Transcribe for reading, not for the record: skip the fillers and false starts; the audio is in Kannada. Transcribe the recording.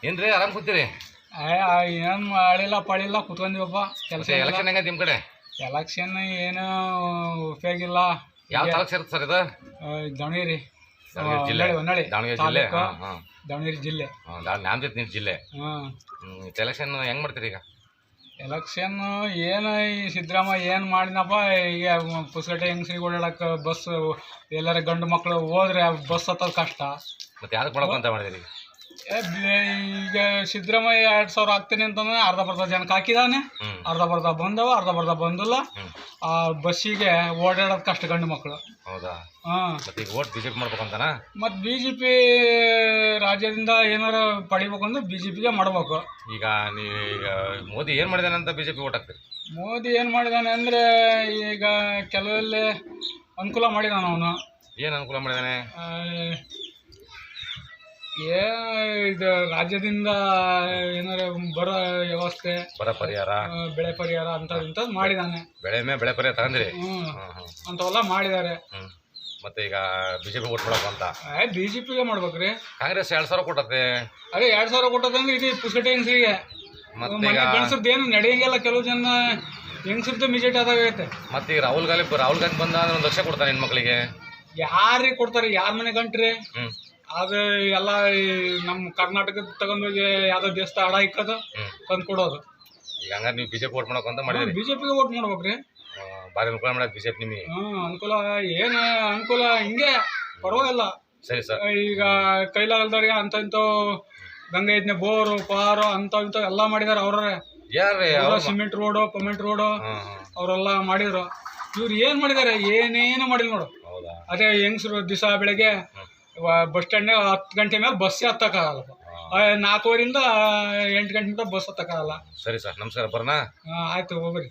ಏನ್ರಿ ಆರಾಮ್ ಕೂತೀರಿ? ಏನು ಮಾಡಿಲ್ಲ ಪಳಿಲ್ಲ ಕುತ್ಕೊಂಡಿವಪ್ಪ ಕೆಲಸ. ಎಲೆಕ್ಷನ್ ಹೆಂಗ ನಿಮ್ ಕಡೆ? ಎಲೆಕ್ಷನ್ ಏನು ಉಪಯೋಗ ಇಲ್ಲ. ಯಾವ ತಾಲೂಕು ಸೇರುತ್ತೆ ಸರ್ ಇದು? ದಾವಣಗೆರೆ ಜಿಲ್ಲೆ. ಹೊನ್ನಾಳಿ ದಾವಣಗೆರೆ ಜಿಲ್ಲೆ. ದಾವಣಗೆರೆ ಜಿಲ್ಲೆ. ನಾಮ್ ಜೊತೆ ನಿಮ್ ಜಿಲ್ಲೆ. ಎಲೆಕ್ಷನ್ ಹೆಂಗ್ ಮಾಡ್ತೀರಿ ಈಗ? ಎಲೆಕ್ಷನ್ ಏನು ಈ ಸಿದ್ದರಾಮಯ್ಯ ಏನು ಮಾಡಿನಪ್ಪ, ಈಗ ಪುಸ್ಕಟ್ಟೆ ಹೆಂಗಸ್ರಿಗೆ ಓಡಾಡಕ್ಕೆ ಬಸ್ ಎಲ್ಲರ ಗಂಡು ಮಕ್ಕಳು ಹೋದ್ರೆ ಬಸ್ ಹತ್ತೋದು ಕಷ್ಟ. ಮತ್ತೆ ಯಾವ್ದಕ್ಕೆ ಮಾಡಬೇಕಂತ ಮಾಡಿದಿರಿ? ಈಗ ಸಿದ್ದರಾಮಯ್ಯ 2000 ಹಾಕ್ತೀನಿ ಅಂತಂದ್ರೆ ಅರ್ಧ ಬರ್ಧ ಜನಕ್ಕೆ ಹಾಕಿದಾನೆ, ಅರ್ಧ ಬರ್ಧ ಬಂದವ, ಅರ್ಧ ಬರ್ಧ ಬಂದಿಲ್ಲ. ಆ ಬಸ್ಸಿಗೆ ಓಡಾಡೋದು ಕಷ್ಟ ಗಂಡು ಮಕ್ಕಳು. ಹೌದಾ? ಮತ್ತೆ ಈಗ ಓಟ್ ಬಿಜೆಪಿ ಮಾಡ್ಬೇಕಂತಾನ? ಮತ್ತೆ ಬಿಜೆಪಿ ರಾಜ್ಯದಿಂದ ಏನಾರ ಪಡಿಬೇಕಂದ್ರೆ ಬಿಜೆಪಿಗೆ ಮಾಡ್ಬೇಕು. ಈಗ ನೀವೀಗ ಮೋದಿ ಏನ್ ಮಾಡಿದಾನೆ ಅಂತ ಬಿಜೆಪಿ ಓಟ್ ಹಾಕ್ತೀರಿ? ಮೋದಿ ಏನು ಮಾಡಿದಾನೆ ಅಂದರೆ ಈಗ ಕೆಲವೆಲ್ಲ ಅನುಕೂಲ ಮಾಡಿದಾನ ಅವನು. ಏನು ಅನುಕೂಲ ಮಾಡಿದಾನೆ? ಇದು ರಾಜ್ಯದಿಂದ ಏನಾರ ಬರೋ ವ್ಯವಸ್ಥೆ, ಬರ ಪರಿಹಾರ, ಬೆಳೆ ಪರಿಹಾರ ಇಂಥದ್ದು ಮಾಡಿದಾನೆ. ಬೆಳೆ ಪರಿಹಾರ ತಗೊಂಡ್ರಿ? ಅಂಥವೆಲ್ಲ ಮಾಡಿದ್ದಾರೆ. ಮತ್ತೆ ಈಗ ಬಿಜೆಪಿ ಓಟ್ ಮಾಡಬೇಕು ಅಂತ? ಬಿಜೆಪಿಗೆ ಮಾಡ್ಬೇಕ್ರಿ. ಕಾಂಗ್ರೆಸ್ 2000 ಕೊಟ್ಟತೆ. ಅದೇ 2000 ಕೊಟ್ಟದಂದ್ರೆ ಇದು ಪುಸ್ಕಟ್ಟೆ ಹೆಂಗಸ್ರಿಗೆ. ಮತ್ತೆ ಗಣಸರ್ದು ಏನು ನಡೆಯಂಗಿಲ್ಲ, ಕೆಲವು ಜನ ಹೆಂಗಸರ್ದು ಮೆಜಾರಿಟಿ ಅದಾಗೈತೆ. ಮತ್ತೆ ಈಗ ರಾಹುಲ್ ಗಾಂಧಿ ಬಂದ 1 ಲಕ್ಷ ಕೊಡ್ತಾನೆ ಹೆಣ್ಮಕ್ಳಿಗೆ. ಯಾರಿಗೆ ಕೊಡ್ತಾರೆ? ಯಾರ ಮನೆ ಗಂಟ್ರಿ? ಅದು ಎಲ್ಲ ನಮ್ಮ ಕರ್ನಾಟಕದ ತಗೊಂಡೋಗಿ ಯಾವ್ದೋ ದೇಶದ ಹಡ ಇಕ್ಕದು ತಂದು ಕೊಡೋದು. ಈಗ ಹಂಗಾರೆ ನೀವು ಬಿಜೆಪಿ ಓಟ್ ಮಾಡಬೇಕು ಅಂತ ಮಾಡಿದ್ರಿ? ಬಿಜೆಪಿಗೆ ಓಟ್ ಮಾಡ್ಬೇಕ್ರಿ. ಭಾರಿ ಅನುಕೂಲ ಮಾಡೋದು ಬಿಜೆಪಿ ನಿಮಗೆ? ಅನುಕೂಲ ಏನು ಅನುಕೂಲ ಹಿಂಗೆ ಪರವಾಗಿಲ್ಲ. ಸರಿ ಸರ್. ಈಗ ಕೈಲಾಗಲ್ದವ್ರಿಗೆ ಇಂಥ ಗಂಗೆ ಯೋಜನೆ, ಬೋರು ಪಾರು ಇಂಥವು ಎಲ್ಲ ಮಾಡಿದಾರೆ ಅವ್ರೆ. ಸಿಮೆಂಟ್ ರೋಡು, ಪಮೆಂಟ್ ರೋಡು ಅವರೆಲ್ಲ ಮಾಡಿದ್ರು. ಇವ್ರು ಏನು ಮಾಡಿದ್ದಾರೆ? ಏನೇನು ಮಾಡಿಲ್ಲ ನೋಡು. ಅದೇ ಹೆಂಗಸರು ದಿವಸ ಬೆಳಗ್ಗೆ ಬಸ್ ಸ್ಟ್ಯಾಂಡ್ 10 ಗಂಟೆ ಮೇಲೆ ಬಸ್ಸೇ ಹತ್ತಕ್ಕಾಗಲ್ಲ. 4 ಗಂಟೆಯಿಂದ 8 ಗಂಟೆ ಬಸ್ ಹತ್ತಕ್ಕಾಗಲ್ಲ. ಸರಿ ಸರ್, ನಮಸ್ಕಾರ. ಬರೋಣ? ಆಯ್ತು, ಹೋಗ್ರಿ.